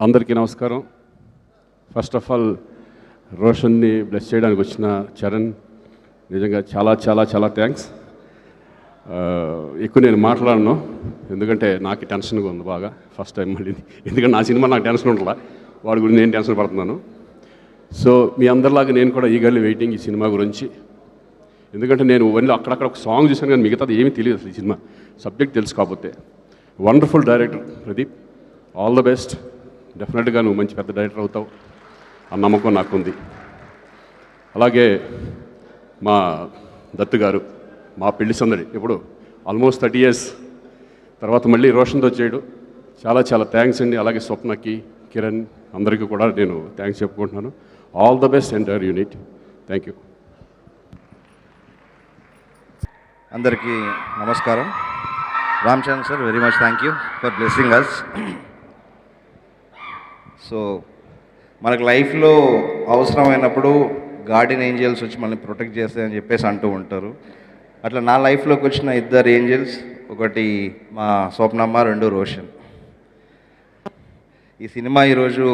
అందరికీ నమస్కారం. First of all రోషన్ని bless చేయడానికి వచ్చిన చరణ్ నిజంగా చాలా చాలా చాలా థ్యాంక్స్. ఎక్కువ నేను మాట్లాడను ఎందుకంటే నాకు టెన్షన్గా ఉంది బాగా. ఫస్ట్ టైం మళ్ళీ ఎందుకంటే నా సినిమా నాకు టెన్షన్ ఉండాల, వాడి గురించి నేను టెన్షన్ పడుతున్నాను. సో మీ అందరిలాగా నేను కూడా ఈగర్లీ వెయిటింగ్ ఈ సినిమా గురించి. ఎందుకంటే నేను ఓన్లీ అక్కడక్కడ ఒక సాంగ్ చూసాను కానీ మిగతాది ఏమీ తెలియదు అసలు. ఈ సినిమా సబ్జెక్ట్ తెలుసు కాకపోతే. Wonderful director Pradeep, all the best. డెఫినెట్గా నువ్వు మంచి పెద్ద డైరెక్టర్ అవుతావు ఆ నమ్మకం నాకుంది. అలాగే మా దత్తు గారు, మా పెళ్లి సందడి ఇప్పుడు ఆల్మోస్ట్ 30 years తర్వాత మళ్ళీ రోషన్తో చేయడు, చాలా చాలా థ్యాంక్స్ అండి. అలాగే స్వప్నకి, కిరణ్ అందరికీ కూడా నేను థ్యాంక్స్ చెప్పుకుంటున్నాను. All the best entire unit. Thank you. అందరికీ నమస్కారం. Ram Charan sir, very much thank you for blessing us. So మనకు లైఫ్లో అవసరమైనప్పుడు గార్డెన్ ఏంజల్స్ వచ్చి మనల్ని ప్రొటెక్ట్ చేస్తాయని చెప్పేసి అంటూ ఉంటారు. అట్లా నా లైఫ్లోకి వచ్చిన 2 ఏంజల్స్, ఒకటి మా స్వప్నమ్మ, 2 రోషన్. ఈ సినిమా ఈరోజు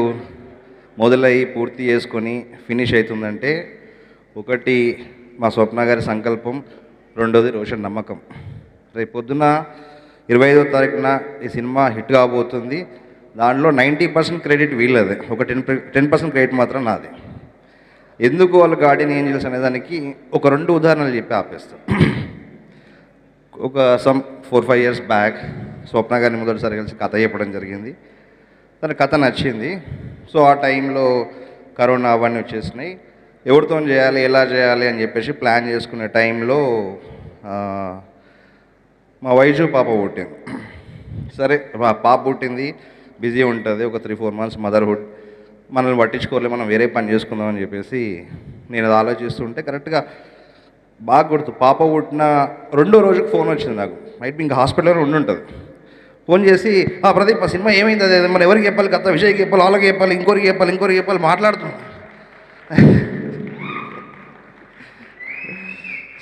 మొదలై పూర్తి చేసుకొని ఫినిష్ అవుతుందంటే ఒకటి మా స్వప్న గారి సంకల్పం, 2వది రోషన్ నమ్మకం. రేపు పొద్దున 25వ తారీఖున ఈ సినిమా హిట్ కాబోతుంది. దానిలో 90% క్రెడిట్ వీళ్ళదే, ఒక 10% క్రెడిట్ మాత్రం నాది. ఎందుకు వాళ్ళు గార్డెన్ ఏంజల్స్ అనేదానికి ఒక 2 ఉదాహరణలు చెప్పి ఆపేస్తాం. ఒక 4-5 years బ్యాక్ స్వప్న గారిని మొదటిసారి కలిసి కథ చెప్పడం జరిగింది. తన కథ నచ్చింది. సో ఆ టైంలో కరోనా అవన్నీ వచ్చేసినాయి. ఎవరితో చేయాలి, ఎలా చేయాలి అని చెప్పేసి ప్లాన్ చేసుకునే టైంలో మా వైజు పాప పుట్టింది. సరే పాప పుట్టింది, బిజీ ఉంటుంది, ఒక 3-4 months మదర్హుడ్, మనల్ని పట్టించుకోలే, మనం వేరే పని చేసుకుందామని చెప్పేసి నేను అది ఆలోచిస్తుంటే కరెక్ట్గా బాగా గుర్తు, పాప పుట్టిన 2వ రోజుకి ఫోన్ వచ్చింది నాకు. మైట్ ఇంకా హాస్పిటల్లో ఉంటుంది. ఫోన్ చేసి ప్రదీప్ ఆ సినిమా ఏమైంది, అదే మరి ఎవరికి చెప్పాలి, కథ విజయ్కి చెప్పాలి, వాళ్ళకి చెప్పాలి, ఇంకోరికి చెప్పాలి మాట్లాడుతున్నాం.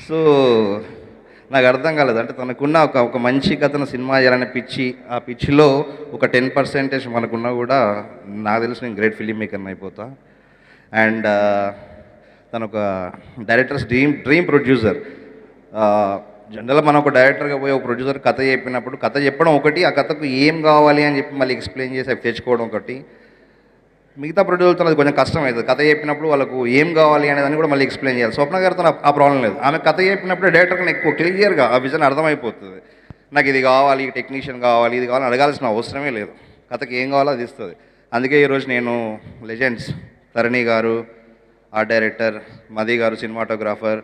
సో నాకు అర్థం కాలేదు. అంటే తనకున్న ఒక మంచి కథను సినిమా చేయాలనే పిచ్చి, ఆ పిచ్చిలో ఒక 10% మనకున్నా కూడా నాకు తెలిసి నేను గ్రేట్ ఫిలిం మేకర్ని అయిపోతా. అండ్ తను ఒక డైరెక్టర్స్ డ్రీమ్ ప్రొడ్యూసర్. జనరల్గా మనం ఒక డైరెక్టర్గా పోయి ఒక ప్రొడ్యూసర్ కథ చెప్పినప్పుడు కథ చెప్పడం ఒకటి, ఆ కథకు ఏం కావాలి అని చెప్పి మళ్ళీ ఎక్స్ప్లెయిన్ చేసి అవి తెచ్చుకోవడం ఒకటి. మిగతా ప్రొడ్యూసర్తో అది కొంచెం కష్టం అవుతుంది. కథ చెప్పినప్పుడు వాళ్ళకు ఏం కావాలి అనేదాన్ని కూడా మళ్ళీ ఎక్స్ప్లెయిన్ చేయాలి. స్వప్న గారితో ఆ ప్రాబ్లం లేదు. ఆమె కథ చెప్పినప్పుడు డైరెక్టర్కి ఎక్కువ క్లియర్గా ఆ విజన్ అర్థమైపోతుంది. నాకు ఇది కావాలి, టెక్నీషియన్ కావాలి, ఇది కావాలని అడగాల్సిన అవసరమే లేదు. కథకి ఏం కావాలో అది ఇస్తుంది. అందుకే ఈరోజు నేను లెజెండ్స్ తరణి గారు art director, Madhi garu cinematographer,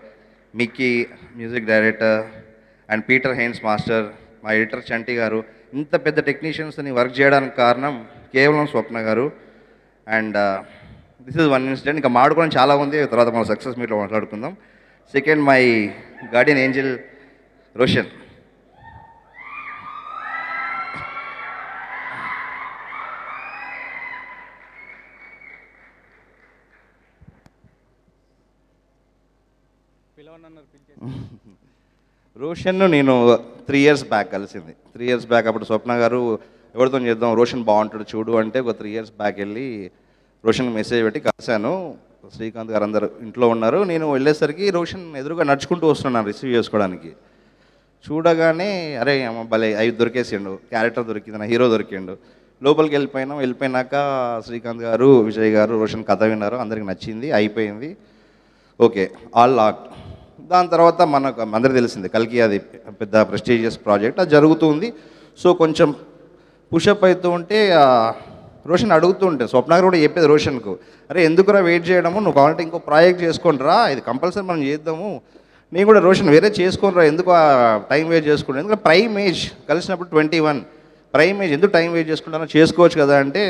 Mickey music director and Peter Hein master, మా ఎడిటర్ చంటి గారు, ఇంత పెద్ద టెక్నీషియన్స్ని వర్క్ చేయడానికి కారణం కేవలం స్వప్న గారు. And this is 1 incident. ఇంకా మాడుకోవడం చాలా ఉంది, తర్వాత మనం సక్సెస్ మీట్లో మాట్లాడుకుందాం. Second, my garden angel Roshan. రోషన్ను నేను 3 years బ్యాక్ కలిసింది. 3 years బ్యాక్ అప్పుడు స్వప్న గారు ఎవరితో చేద్దాం, రోషన్ బాగుంటాడు చూడు అంటే ఒక 3 years బ్యాక్ వెళ్ళి రోషన్ మెసేజ్ పెట్టి కలిశాను. శ్రీకాంత్ గారు అందరూ ఇంట్లో ఉన్నారు. నేను వెళ్ళేసరికి రోషన్ ఎదురుగా నడుచుకుంటూ వస్తున్నాను రిసీవ్ చేసుకోవడానికి. చూడగానే అరే అమ్మ భలే అవి దొరికేసిండు, క్యారెక్టర్ దొరికింది, నా హీరో దొరికిండు. లోపలికి వెళ్ళిపోయినాక శ్రీకాంత్ గారు, విజయ్ గారు రోషన్ కథ విన్నారు, అందరికి నచ్చింది, అయిపోయింది, ఓకే, ఆల్ లాక్. దాని తర్వాత మనకు అందరికీ తెలిసింది కల్కి అది పెద్ద ప్రెస్టీజియస్ ప్రాజెక్ట్, అది జరుగుతుంది. సో కొంచెం పుషప్ అవుతూ ఉంటే రోషన్ అడుగుతూ ఉంటే స్వప్న గారు కూడా చెప్పేది రోషన్కు, అరే ఎందుకురా వెయిట్ చేయడము, నువ్వు కావాలంటే ఇంకో ప్రాజెక్ట్ చేసుకోండిరా, ఇది కంపల్సరీ మనం చేద్దాము. నేను కూడా రోషన్ వేరే చేసుకోనిరా, ఎందుకు టైం వేస్ట్ చేసుకుంటాను, ఎందుకంటే ప్రైమ్ ఏజ్ కలిసినప్పుడు 21, ప్రైమ్ ఏజ్ ఎందుకు టైం వేస్ట్ చేసుకుంటానో చేసుకోవచ్చు కదా అంటే,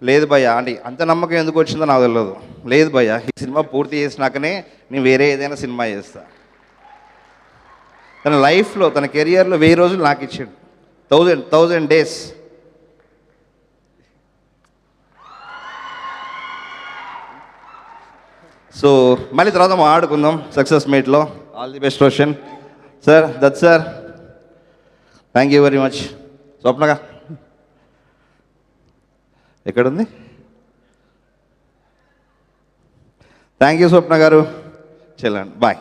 లేదు భయ్య అంటే అంత నమ్మకం ఎందుకు వచ్చిందో నాకు తెలియదు, లేదు భయ్య ఈ సినిమా పూర్తి చేసినాకనే నేను వేరే ఏదైనా సినిమా చేస్తా. తన లైఫ్లో తన కెరియర్లో 1000 రోజులు నాకు ఇచ్చాడు, 1000 days. సో మళ్ళీ తర్వాత ఆడుకుందాం సక్సెస్ మీట్లో. All the best Roshan sir, Dutt sir, thank you very much. స్వప్నగా ఎక్కడుంది? థ్యాంక్ యూ స్వప్న గారు. చెల్లండి, బాయ్.